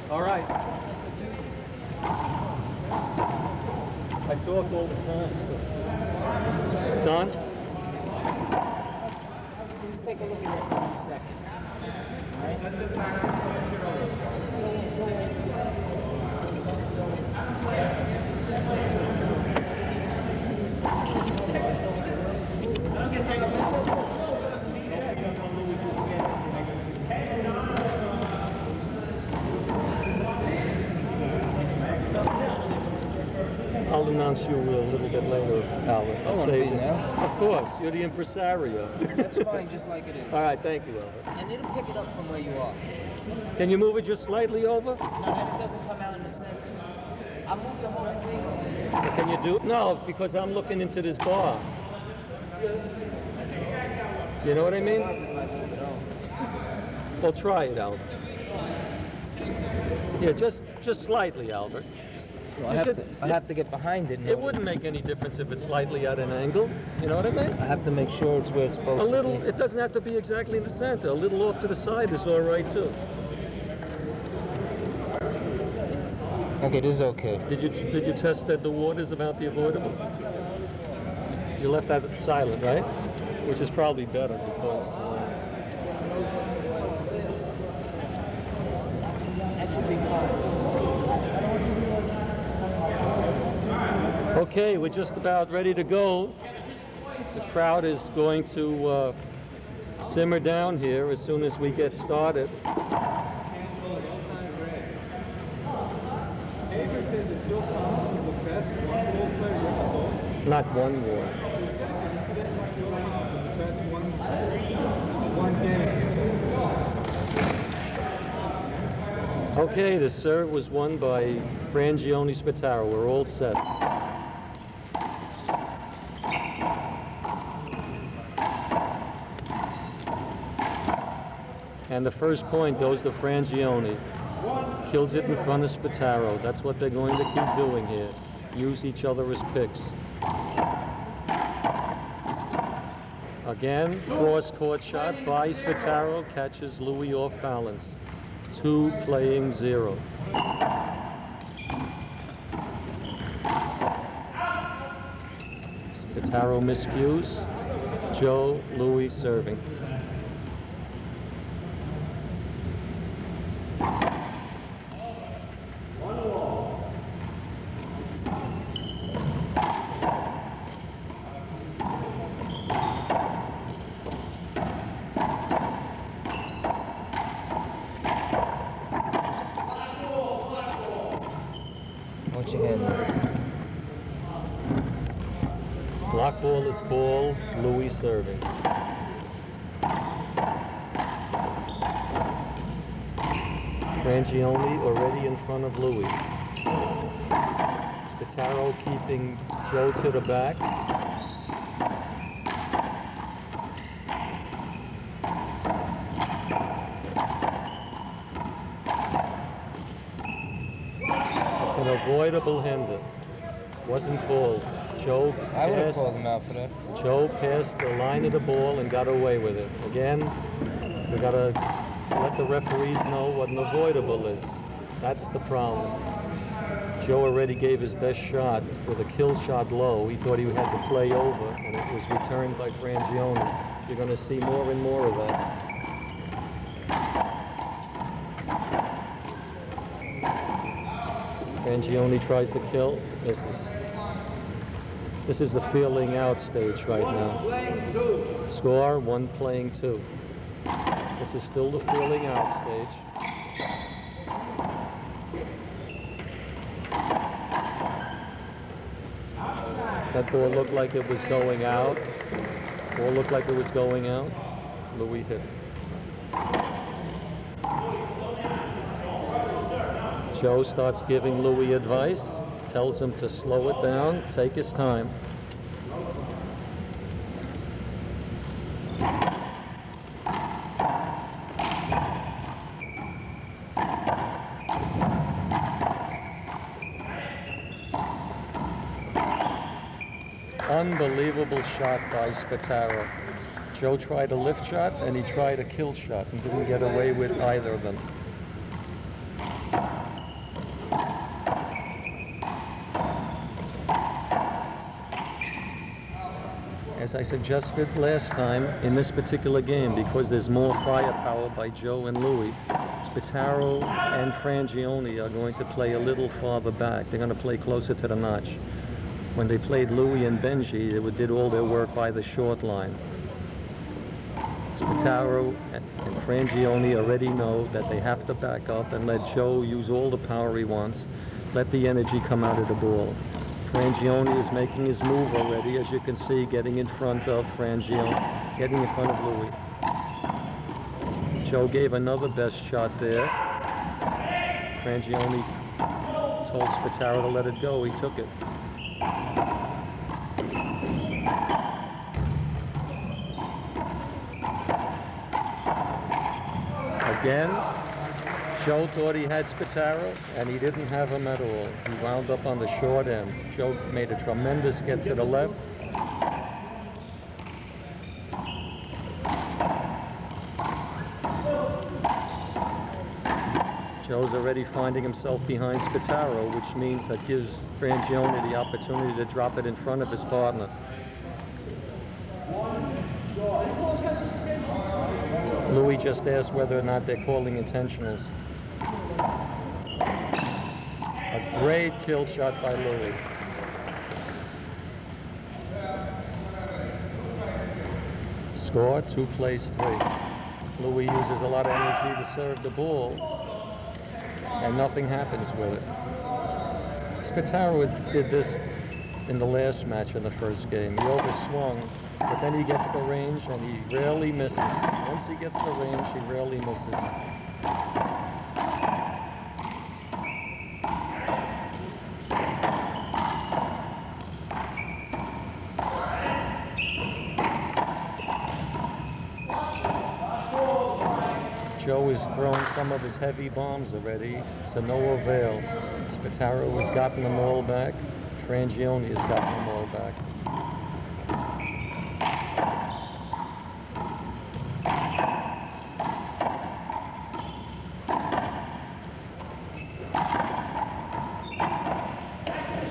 All right. I talk all the time, so. It's on? Just take a look at that for 1 second. I'll announce you a little bit later, Albert. I want to be announced. Of course, you're the impresario. That's fine, just like it is. All right, thank you, Albert. And it'll pick it up from where you are. Can you move it just slightly over? No, then it doesn't come out in the center. I'll move the whole thing over. Can you do it? No, because I'm looking into this bar. You know what I mean? Well, try it, Albert. Yeah, just slightly, Albert. Well, I have to get behind it. It wouldn't make any difference if it's slightly at an angle. You know what I mean? I have to make sure it's where it's supposed to be. A little, it doesn't have to be exactly in the center. A little off to the side is all right, too. Okay, this is okay. Did you test that the water's about the avoidable? You left that silent, right? Which is probably better because... That should be fine. Okay, we're just about ready to go. The crowd is going to simmer down here as soon as we get started. Not one more. Okay, the serve was won by Frangione Spattaro. We're all set. And the first point goes to Frangione. Kills it in front of Spattaro. That's what they're going to keep doing here. Use each other as picks. Again, cross-court shot by Spattaro, catches Louie off balance. 2 playing 0. Spattaro miscues. Joe, Louie serving. Watch your hand. Block ball is called. Louie serving. Frangione already in front of Louie. Spattaro keeping Joe to the back. It's an avoidable hinder. Wasn't called. Joe passed. I would have called him out for that. Joe passed the line of the ball and got away with it. Again, we gotta let the referees know what an avoidable is. That's the problem. Joe already gave his best shot with a kill shot low. He thought he had to play over, and it was returned by Frangione. You're gonna see more and more of that. Frangione tries to kill, misses. This is the feeling out stage right now. Score, 1 playing 2. This is still the feeling out stage. That ball looked like it was going out. Ball looked like it was going out. Louie hit. Joe starts giving Louie advice. tells him to slow it down, take his time. Unbelievable shot by Spattaro. Joe tried a lift shot and he tried a kill shot and didn't get away with either of them. As I suggested last time, in this particular game, because there's more firepower by Joe and Louie, Spattaro and Frangione are going to play a little farther back. They're going to play closer to the notch. When they played Louie and Benji, they did all their work by the short line. Spattaro and Frangione already know that they have to back up and let Joe use all the power he wants, let the energy come out of the ball. Frangione is making his move already, as you can see, getting in front of Frangione, getting in front of Louie. Joe gave another best shot there. Frangione told Spattaro to let it go. He took it. Again, Joe thought he had Spattaro, and he didn't have him at all. He wound up on the short end. Joe made a tremendous get to the left. Joe's already finding himself behind Spattaro, which means that gives Frangione the opportunity to drop it in front of his partner. Louie just asked whether or not they're calling intentionals. A great kill shot by Louie. Score, 2 plays 3. Louie uses a lot of energy to serve the ball, and nothing happens with it. Spattaro did this in the last match in the first game. He overswung, but then he gets the range and he rarely misses. Once he gets the range, he rarely misses. Joe has thrown some of his heavy bombs already, to no avail. Spattaro has gotten them all back. Frangione has gotten them all back.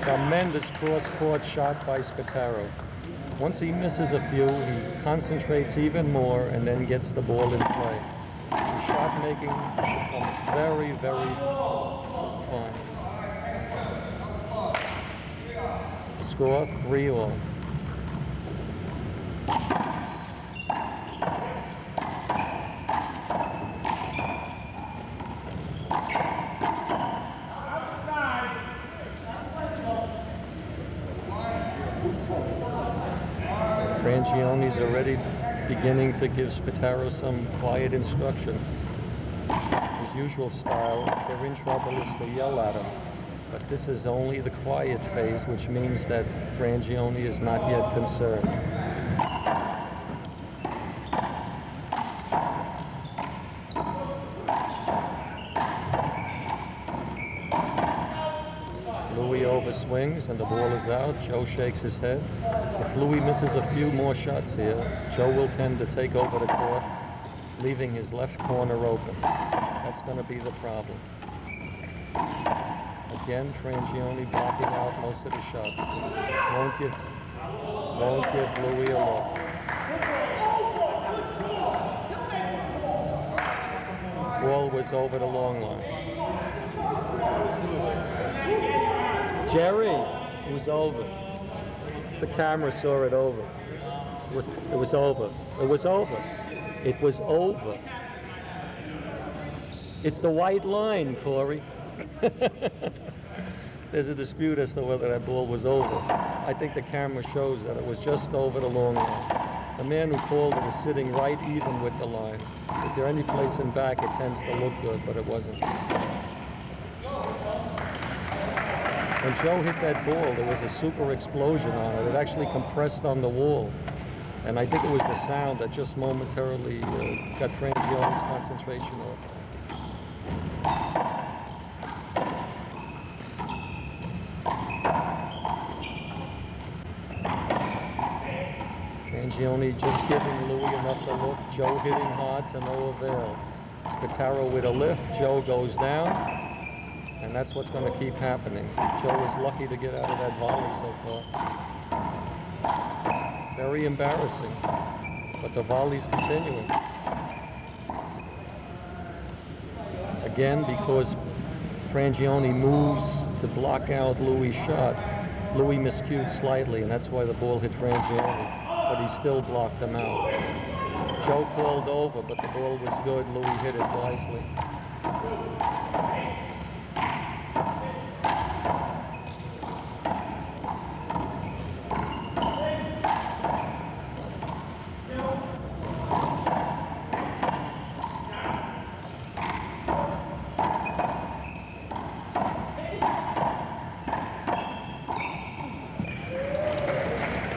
Tremendous cross-court shot by Spattaro. Once he misses a few, he concentrates even more and then gets the ball in play. The shot making becomes very, very fine. Score 3-all. Frangione's already beginning to give Spattaro some quiet instruction. His usual style, if they're in trouble, is to yell at him. But this is only the quiet phase, which means that Frangione is not yet concerned. Louie overswings and the ball is out. Joe shakes his head. If Louie misses a few more shots here, Joe will tend to take over the court, leaving his left corner open. That's going to be the problem. Again, Frangione blocking out most of the shots. Won't give Louie a look. Ball was over the long line. Jerry, it was over. The camera saw it over. It was over. It was over. It was over. It's the white line, Corey. There's a dispute as to whether that ball was over. I think the camera shows that it was just over the long line. The man who called it was sitting right even with the line. If you're any place in back, it tends to look good, but it wasn't. When Joe hit that ball, there was a super explosion on it. It actually compressed on the wall. And I think it was the sound that just momentarily got Frangione's concentration off. Frangione just giving Louie enough to look. Joe hitting hard to no avail. Spattaro with a lift. Joe goes down. And that's what's going to keep happening. Joe was lucky to get out of that volley so far. Very embarrassing. But the volley's continuing. Again, because Frangione moves to block out Louie's shot, Louie miscued slightly, and that's why the ball hit Frangione. But he still blocked them out. Joe called over, but the ball was good. Louie hit it wisely.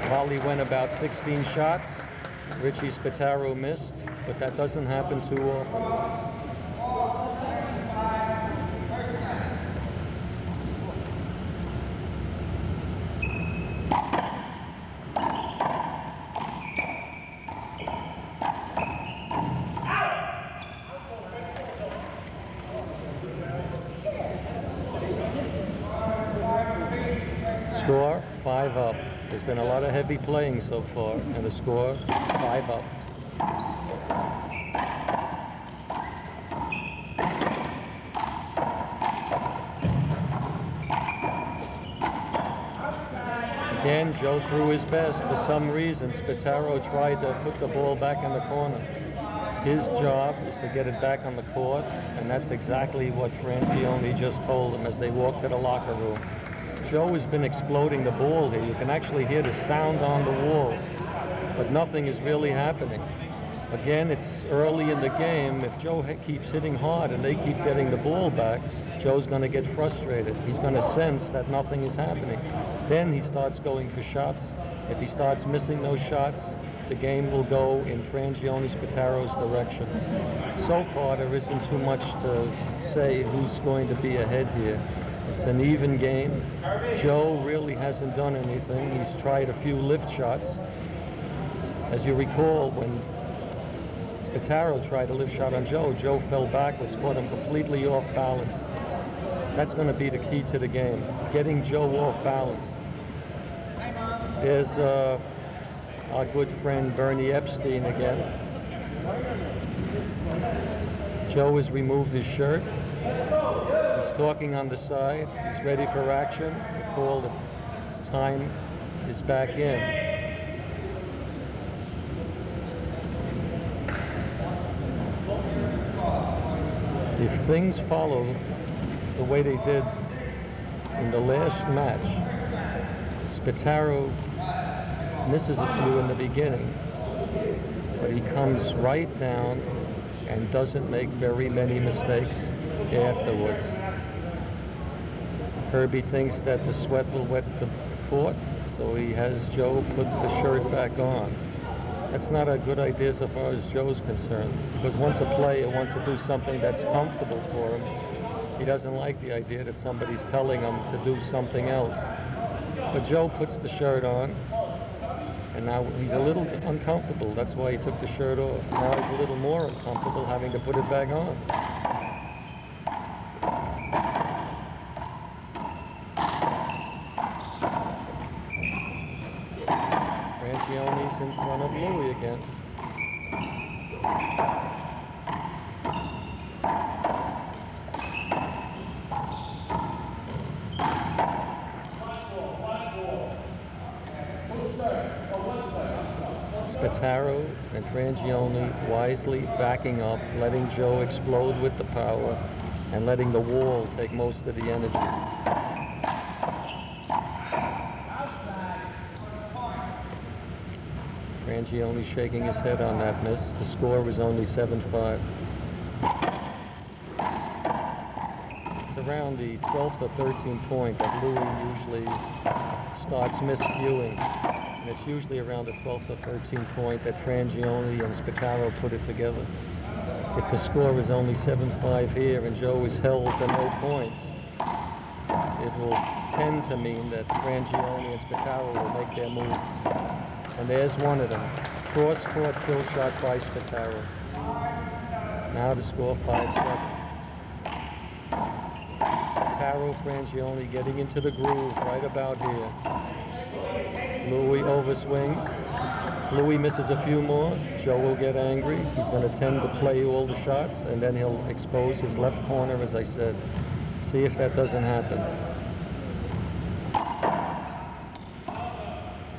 Volley went about 16 shots. Richie Spattaro missed, but that doesn't happen too often. Score, 5 up. There's been a lot of heavy playing so far, and the score, 5 up. Again, Joe threw his best. For some reason, Spattaro tried to put the ball back in the corner. His job is to get it back on the court, and that's exactly what Frangione just told him as they walked to the locker room. Joe has been exploding the ball here. You can actually hear the sound on the wall, but nothing is really happening. Again, it's early in the game. If Joe keeps hitting hard and they keep getting the ball back, Joe's going to get frustrated. He's going to sense that nothing is happening. Then he starts going for shots. If he starts missing those shots, the game will go in Frangione Spattaro's direction. So far, there isn't too much to say who's going to be ahead here. It's an even game. Joe really hasn't done anything. He's tried a few lift shots. As you recall, when Spattaro tried a lift shot on Joe, Joe fell backwards, caught him completely off balance. That's going to be the key to the game, getting Joe off balance. There's our good friend Bernie Epstein again. Joe has removed his shirt. He's talking on the side. He's ready for action. The call, the time is back in. If things follow the way they did in the last match, Spattaro misses a few in the beginning, but he comes right down and doesn't make very many mistakes afterwards. Herbie thinks that the sweat will wet the court, so he has Joe put the shirt back on. That's not a good idea so far as Joe's concerned, because once a player wants to do something that's comfortable for him, he doesn't like the idea that somebody's telling him to do something else. But Joe puts the shirt on, and now he's a little uncomfortable. That's why he took the shirt off. Now he's a little more uncomfortable having to put it back on. Frangione's in front of Louie again. Spattaro and Frangione wisely backing up, letting Joe explode with the power, and letting the wall take most of the energy. Frangione shaking his head on that miss. The score was only 7-5. It's a around the 12th or 13th point that Louie usually starts miscuing. And it's usually around the 12th or 13th point that Frangione and Spattaro put it together. If the score is only 7-5 here and Joe is held to no points, it will tend to mean that Frangione and Spattaro will make their move. And there's one of them. Cross-court kill shot by Spattaro. Now to score 5-7. Spattaro, Frangione getting into the groove right about here. Louie overswings. Louie misses a few more. Joe will get angry. He's going to tend to play all the shots, and then he'll expose his left corner, as I said. See if that doesn't happen.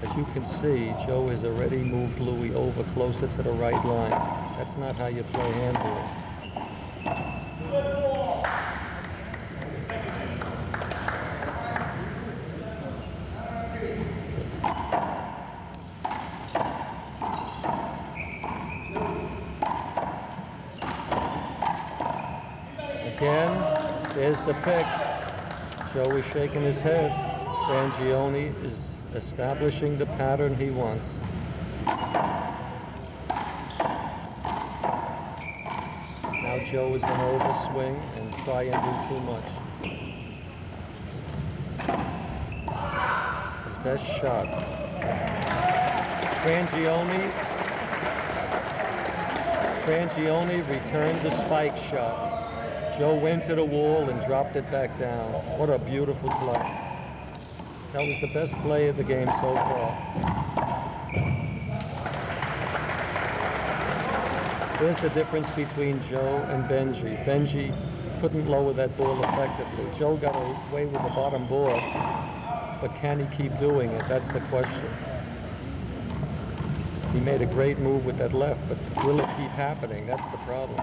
As you can see, Joe has already moved Louie over closer to the right line. That's not how you play handball. Again, there's the pick. Joe is shaking his head. Frangione is establishing the pattern he wants. Now Joe is going to overswing and try and do too much. His best shot. Frangione returned the spike shot. Joe went to the wall and dropped it back down. What a beautiful play. That was the best play of the game so far. Here's the difference between Joe and Benji. Benji couldn't lower that ball effectively. Joe got away with the bottom board, but can he keep doing it? That's the question. He made a great move with that left, but will it keep happening? That's the problem.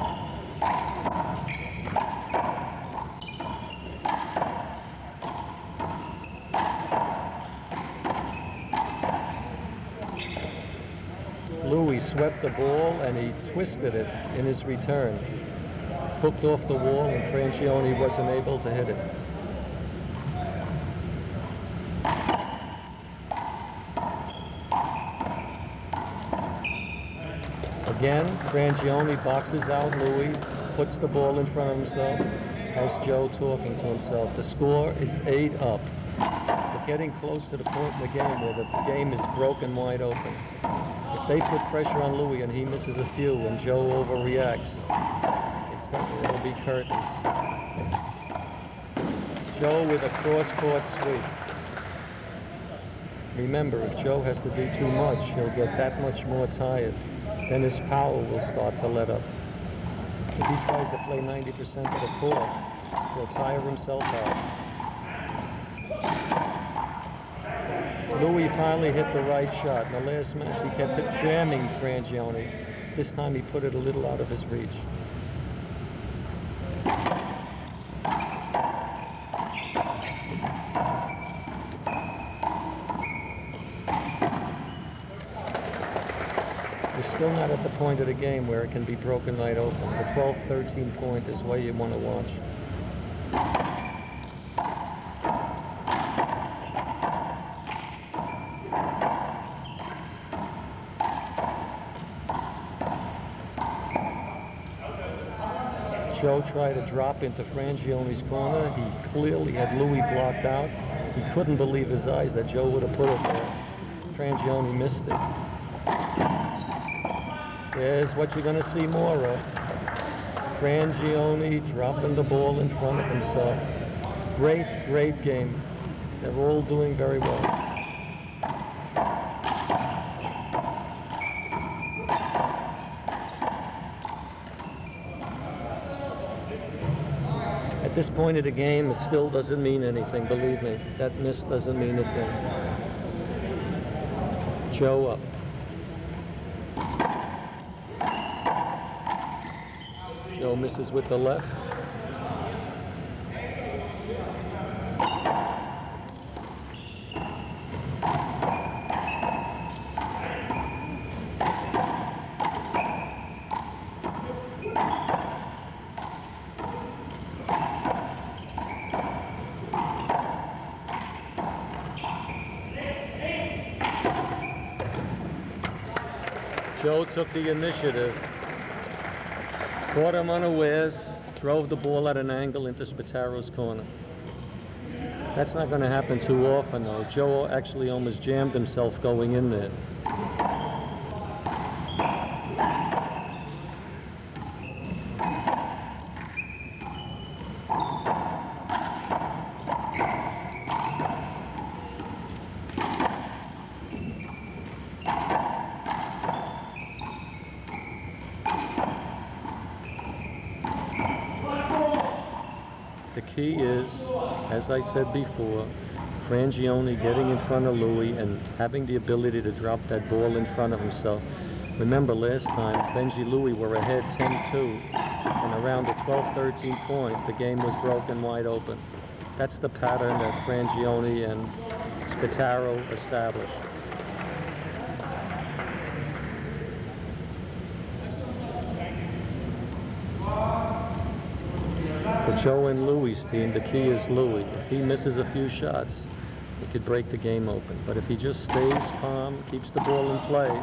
Louie swept the ball and he twisted it in his return. Hooked off the wall and Frangione wasn't able to hit it. Again, Frangione boxes out Louie, puts the ball in front of himself, has Joe talking to himself. The score is 8-up. We're getting close to the point in the game where the game is broken wide open. If they put pressure on Louie and he misses a few and Joe overreacts, it'll be curtains. Joe with a cross-court sweep. Remember, if Joe has to do too much, he'll get that much more tired. Then his power will start to let up. If he tries to play 90% of the court, he'll tire himself out. Louie finally hit the right shot. In the last match, he kept jamming Frangione. This time, he put it a little out of his reach. We're still not at the point of the game where it can be broken right open. The 12-13 point is where you want to watch. Joe tried to drop into Frangione's corner. He clearly had Louie blocked out. He couldn't believe his eyes that Joe would have put it there. Frangione missed it. There's what you're going to see more of. Frangione dropping the ball in front of himself. Great, great game. They're all doing very well. At this point of the game, it still doesn't mean anything, believe me. That miss doesn't mean a thing. Joe up. Joe misses with the left. Joe took the initiative, caught him unawares, drove the ball at an angle into Spattaro's corner. That's not going to happen too often, though. Joe actually almost jammed himself going in there. The key is, as I said before, Frangione getting in front of Louie and having the ability to drop that ball in front of himself. Remember last time, Benji Louie were ahead 10-2, and around the 12-13 point, the game was broken wide open. That's the pattern that Frangione and Spattaro established. For Joe and Louie's team, the key is Louie. If he misses a few shots, he could break the game open. But if he just stays calm, keeps the ball in play,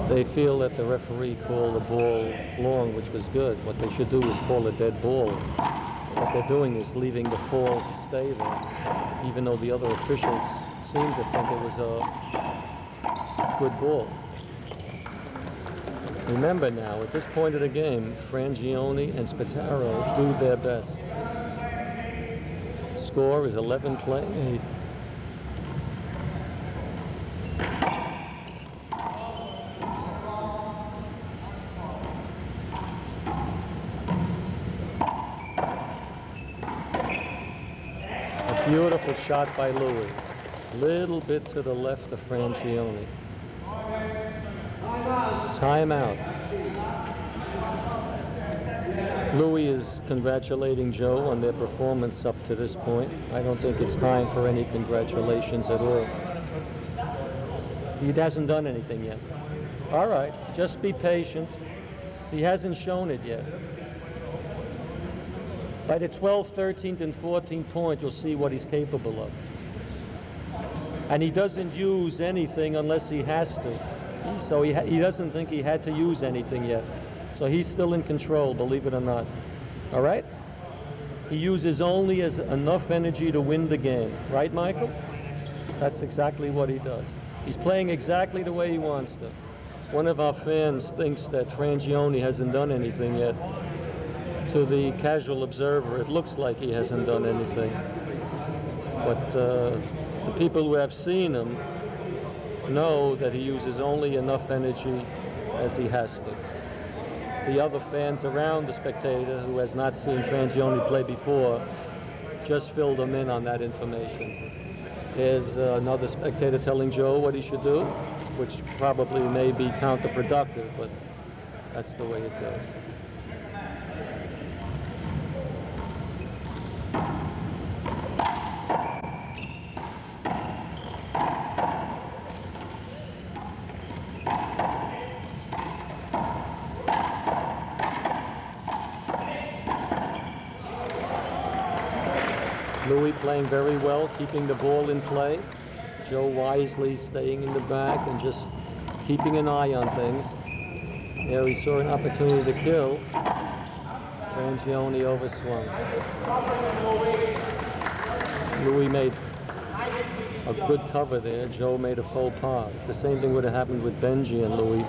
they feel that the referee called the ball long, which was good. What they should do is call a dead ball. What they're doing is leaving the fall to stay there, even though the other officials seem to think it was a good ball. Remember now, at this point of the game, Frangione and Spattaro do their best. Score is 11-8. Beautiful shot by Louie. Little bit to the left of Frangione. Timeout. Louie is congratulating Joe on their performance up to this point. I don't think it's time for any congratulations at all. He hasn't done anything yet. All right, just be patient. He hasn't shown it yet. By the 12th, 13th, and 14th point, you'll see what he's capable of. And he doesn't use anything unless he has to. So he doesn't think he had to use anything yet. So he's still in control, believe it or not. All right? He uses only enough energy to win the game. Right, Michael? That's exactly what he does. He's playing exactly the way he wants to. One of our fans thinks that Frangione hasn't done anything yet. To the casual observer, it looks like he hasn't done anything. But the people who have seen him know that he uses only enough energy as he has to. The other fans around the spectator who has not seen Frangione play before just filled him in on that information. There's another spectator telling Joe what he should do, which probably may be counterproductive, but that's the way it goes. Louie playing very well, keeping the ball in play. Joe wisely staying in the back and just keeping an eye on things. There he saw an opportunity to kill. Frangione overswung. Louie made a good cover there. Joe made a faux pas. If the same thing would have happened with Benji and Louie,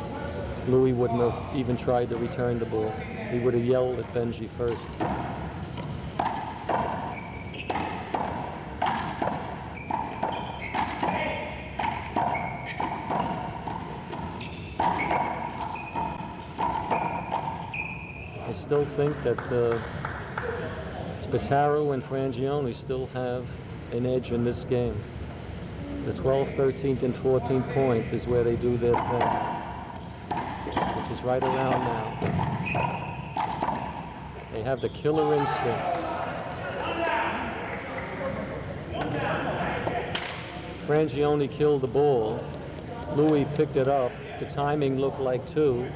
Louie wouldn't have even tried to return the ball. He would have yelled at Benji first. I still think that Spattaro and Frangione still have an edge in this game. The 12th, 13th, and 14th point is where they do their thing, which is right around now. They have the killer instinct. Frangione killed the ball. Louie picked it up. The timing looked like 2.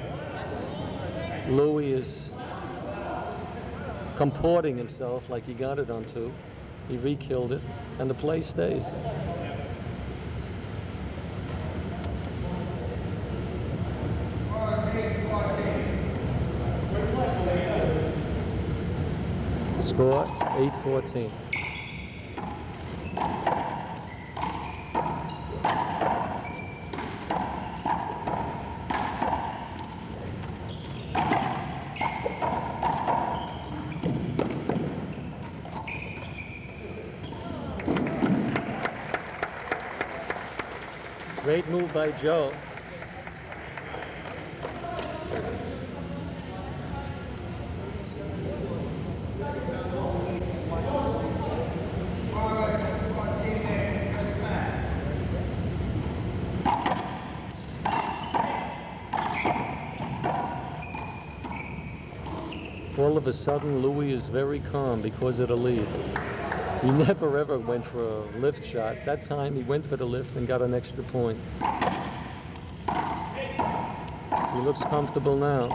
Louie is comporting himself like he got it on 2. He re-killed it, and the play stays. Score 8-14. Great move by Joe. All of a sudden, Louie is very calm because of the lead. He never ever went for a lift shot. That time he went for the lift and got an extra point. He looks comfortable now.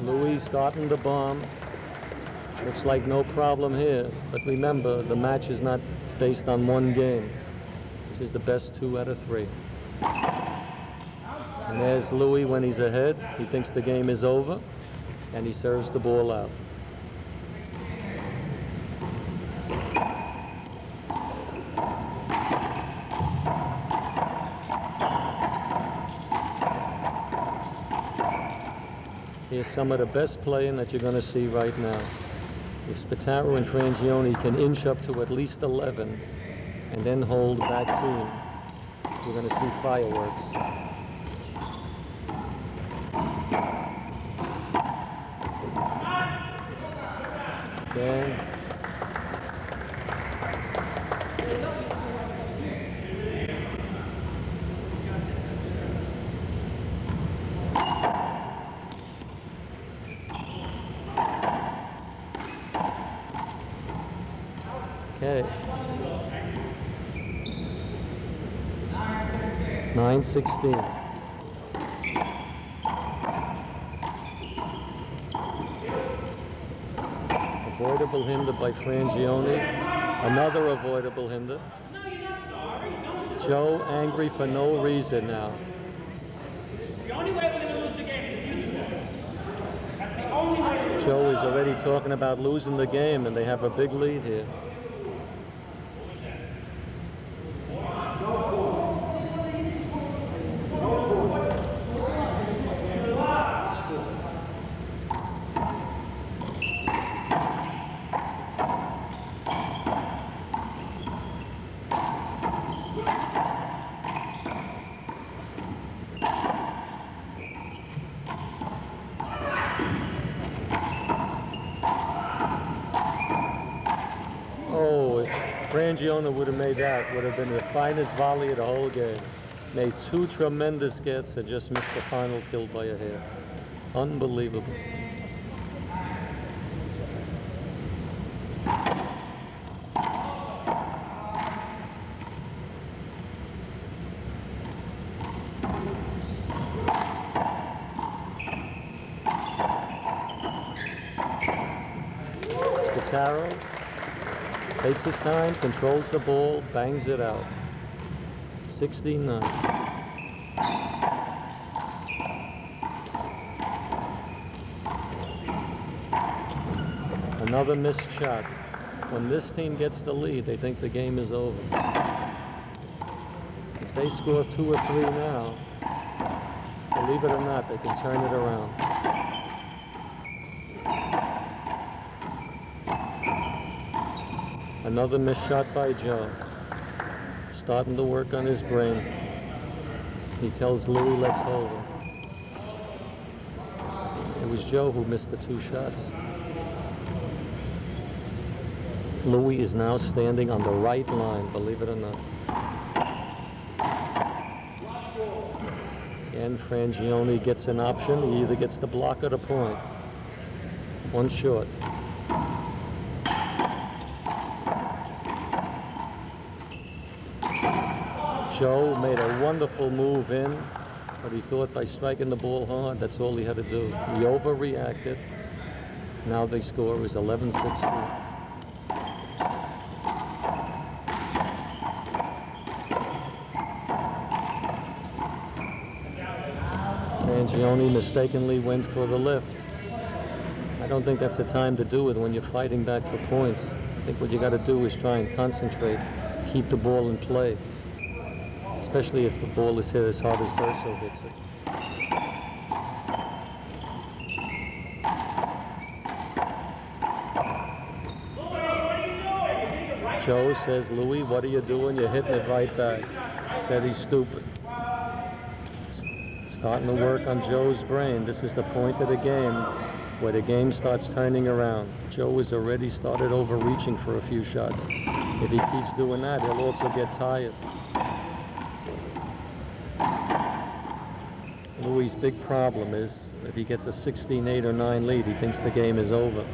Louie starting to bomb. Looks like no problem here. But remember, the match is not based on one game. This is the best 2 out of 3. And there's Louie when he's ahead. He thinks the game is over, and he serves the ball out. Here's some of the best playing that you're going to see right now. If Spattaro and Frangione can inch up to at least 11 and then hold that team, you're going to see fireworks. Again. Okay. 9-16. Avoidable hinder by Frangione. Another avoidable hinder. Joe angry for no reason now. The only way we're going to lose the game is if you lose. That's the only way. Joe is already talking about losing the game, and they have a big lead here. Frangione would have made that, would have been the finest volley of the whole game. Made 2 tremendous gets and just missed the final kill by a hair. Unbelievable. Spattaro takes his time, controls the ball, bangs it out. 16-9. Another missed shot. When this team gets the lead, they think the game is over. If they score 2 or 3 now, believe it or not, they can turn it around. Another missed shot by Joe. Starting to work on his brain. He tells Louie, let's hold him. It was Joe who missed the 2 shots. Louie is now standing on the right line, believe it or not. And Frangione gets an option. He either gets the block or the point. One short. Joe made a wonderful move in, but he thought by striking the ball hard, that's all he had to do. He overreacted. Now the score is 11-16. Frangione mistakenly went for the lift. I don't think that's the time to do it when you're fighting back for points. I think what you got to do is try and concentrate, keep the ball in play, especially if the ball is hit as hard as Durso hits it. Joe says, Louie, what are you doing? You're hitting it right back. Said he's stupid. Starting to work on Joe's brain. This is the point of the game where the game starts turning around. Joe has already started overreaching for a few shots. If he keeps doing that, he'll also get tired. Louie's big problem is if he gets a 16-8 or 9 lead, he thinks the game is over.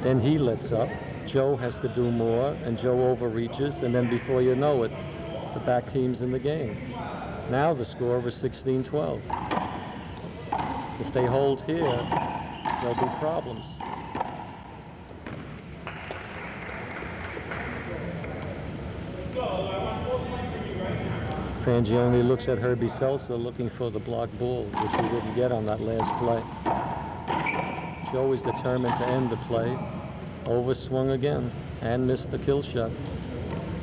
Then he lets up. Joe has to do more, and Joe overreaches, and then before you know it, the back team's in the game. Now the score is 16-12. If they hold here, there'll be problems. Frangione looks at Herbie Seltzer looking for the blocked ball, which he didn't get on that last play. Joe is determined to end the play. Overswung again and missed the kill shot.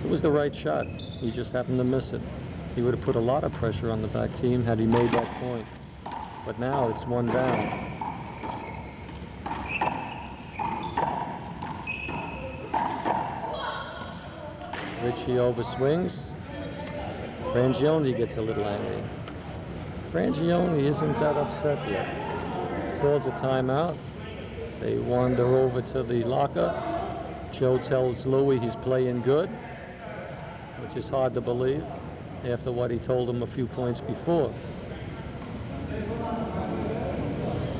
It was the right shot. He just happened to miss it. He would have put a lot of pressure on the back team had he made that point. But now it's one down. Richie overswings. Frangione gets a little angry. Frangione isn't that upset yet. Calls a timeout. They wander over to the locker. Joe tells Louie he's playing good, which is hard to believe after what he told him a few points before.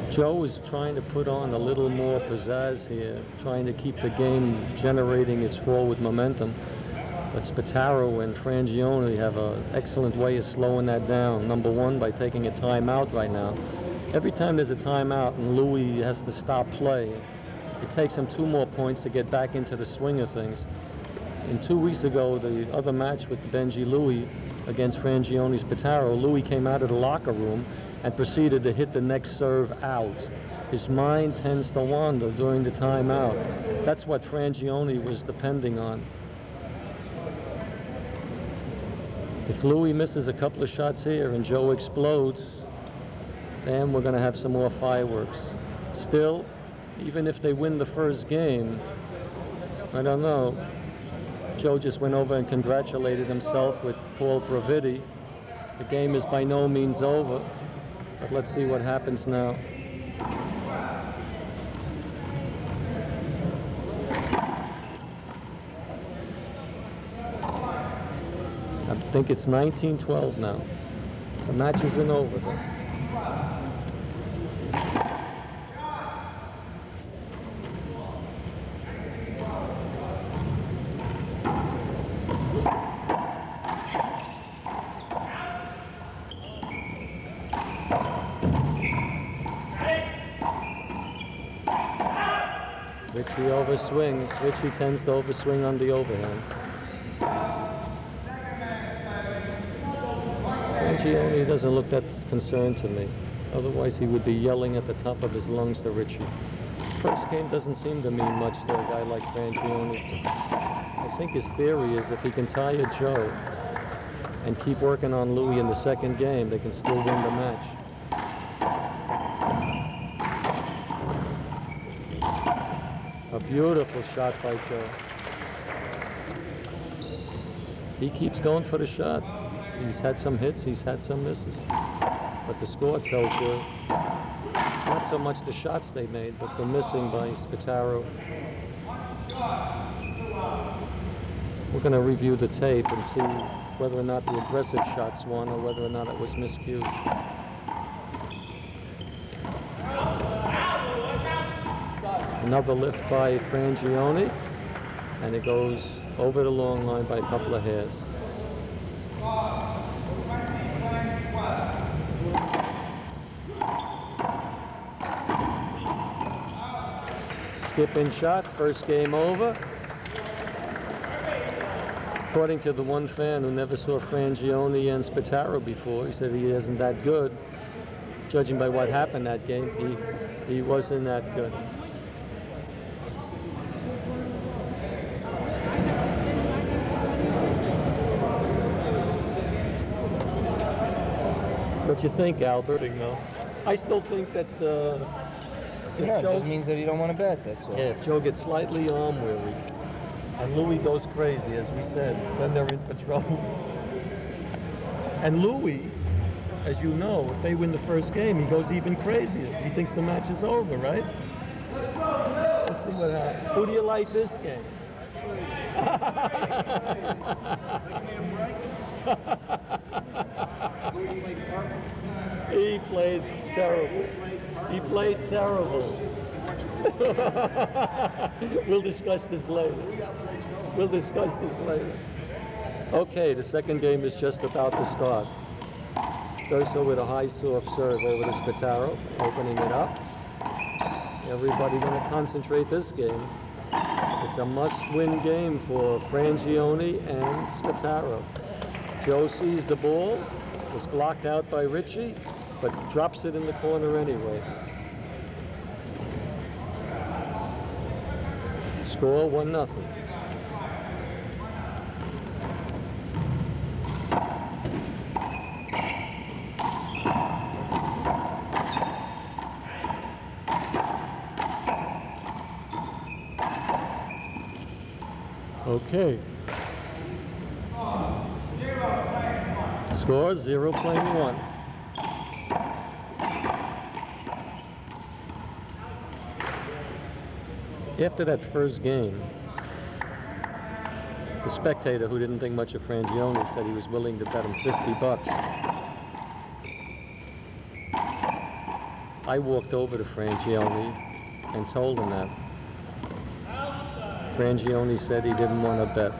Joe is trying to put on a little more pizzazz here, trying to keep the game generating its forward momentum. But Spattaro and Frangione have an excellent way of slowing that down. Number one, by taking a timeout right now. Every time there's a timeout and Louie has to stop play, it takes him 2 more points to get back into the swing of things. And 2 weeks ago, the other match with Benji Louie against Frangione's Spattaro, Louie came out of the locker room and proceeded to hit the next serve out. His mind tends to wander during the timeout. That's what Frangione was depending on. If Louie misses a couple of shots here and Joe explodes, then we're going to have some more fireworks. Still, even if they win the first game, I don't know. Joe just went over and congratulated himself with Paul Praviti. The game is by no means over, but let's see what happens now. I think it's 19-12 now. The match isn't over though. Richie overswings. Richie tends to overswing on the overhands. Frangione doesn't look that concerned to me. Otherwise, he would be yelling at the top of his lungs to Richie. First game doesn't seem to mean much to a guy like Frangione. I think his theory is if he can tire Joe and keep working on Louie in the second game, they can still win the match. A beautiful shot by Joe. He keeps going for the shot. He's had some hits, he's had some misses. But the score tells you not so much the shots they made, but the missing by Spattaro. We're going to review the tape and see whether or not the aggressive shots won or whether or not it was miscued. Another lift by Frangione, and it goes over the long line by a couple of hairs. Skip-in shot, first game over. According to the one fan who never saw Frangione and Spattaro before, he said he isn't that good. Judging by what happened that game, he wasn't that good. What you think, Albert? No. I still think that Yeah, it just means that you don't want to bet, that's all. yeah, if Joe gets slightly arm weary, and Louie goes crazy, as we said, then they're in for trouble. And Louie, as you know, if they win the first game, he goes even crazier. He thinks the match is over, right? Let's see what happens. Who do you like this game? He played terrible. He played terrible. We'll discuss this later. We'll discuss this later. Okay, the second game is just about to start. Durso with a high soft serve over to Spattaro, opening it up. Everybody going to concentrate this game. It's a must-win game for Frangione and Spattaro. Joe sees the ball, was blocked out by Richie, but drops it in the corner anyway. Score 1-0. Okay. Score 0-1. After that first game, the spectator who didn't think much of Frangione said he was willing to bet him $50. I walked over to Frangione and told him that. Frangione said he didn't want to bet.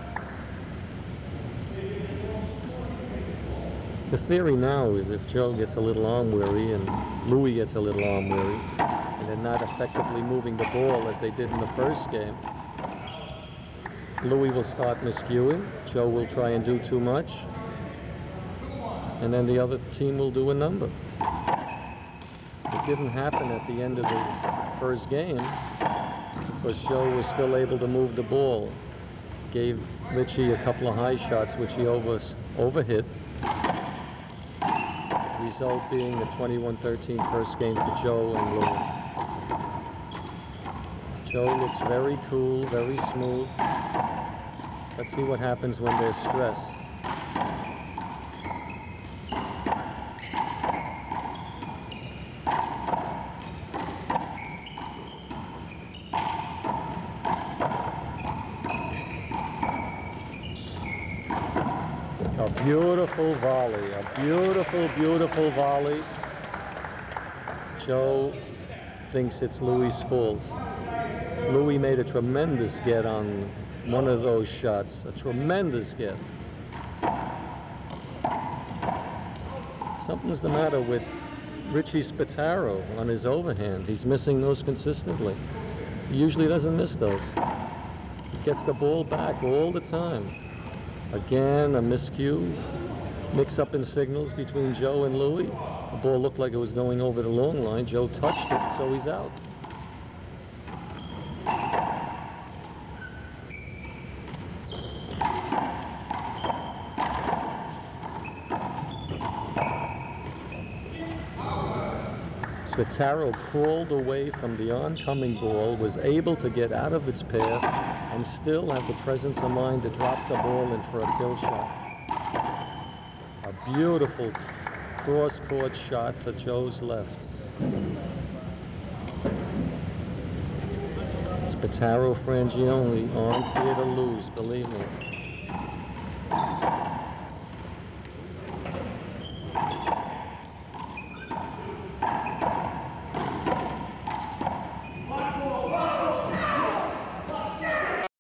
The theory now is if Joe gets a little arm weary and Louie gets a little arm weary, and they're not effectively moving the ball as they did in the first game, Louie will start miscuing, Joe will try and do too much, and then the other team will do a number. It didn't happen at the end of the first game because Joe was still able to move the ball. Gave Richie a couple of high shots which he overhit. Result being a 21-13 first game for Joe and Louie. Joe looks very cool, very smooth. Let's see what happens when there's stress. Beautiful volley, a beautiful, beautiful volley. Joe thinks it's Louie's fault. Louie made a tremendous get on one of those shots, a tremendous get. Something's the matter with Richie Spattaro on his overhand. He's missing those consistently. He usually doesn't miss those. He gets the ball back all the time. Again, a miscue, mix-up in signals between Joe and Louie. The ball looked like it was going over the long line. Joe touched it, so he's out. Spattaro crawled away from the oncoming ball, was able to get out of its path, and still have the presence of mind to drop the ball in for a kill shot. A beautiful cross-court shot to Joe's left. Spattaro Frangione aren't here to lose, believe me.